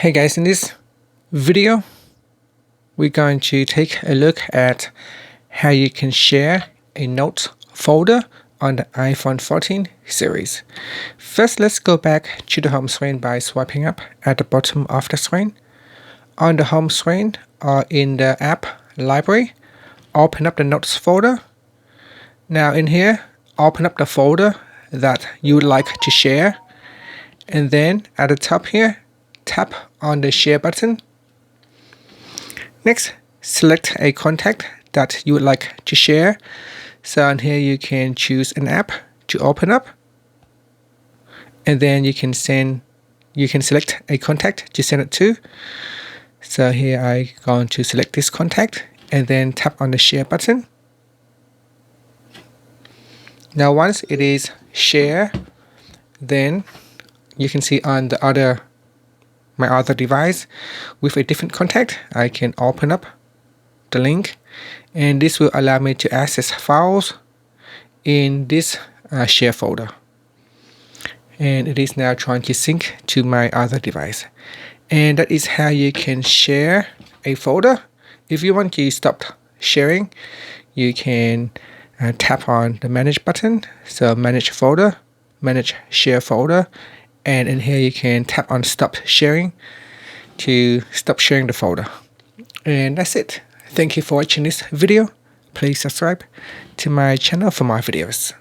Hey guys, in this video, we're going to take a look at how you can share a notes folder on the iPhone 14 series. First, let's go back to the home screen by swiping up at the bottom of the screen. On the home screen or in the app library, open up the notes folder. Now in here, open up the folder that you would like to share. And then at the top here, tap on the share button. Next, select a contact that you would like to share. So on here you can choose an app to open up, and then you can select a contact to send it to. So here I'm going to select this contact and then tap on the share button. Now once it is share, then you can see on my other device with a different contact, I can open up the link, and this will allow me to access files in this share folder. And it is now trying to sync to my other device. And that is how you can share a folder. If you want to stop sharing, you can tap on the manage button. So manage folder, manage share folder. And in here you can tap on stop sharing to stop sharing the folder. And that's it. Thank you for watching this video. Please subscribe to my channel for more videos.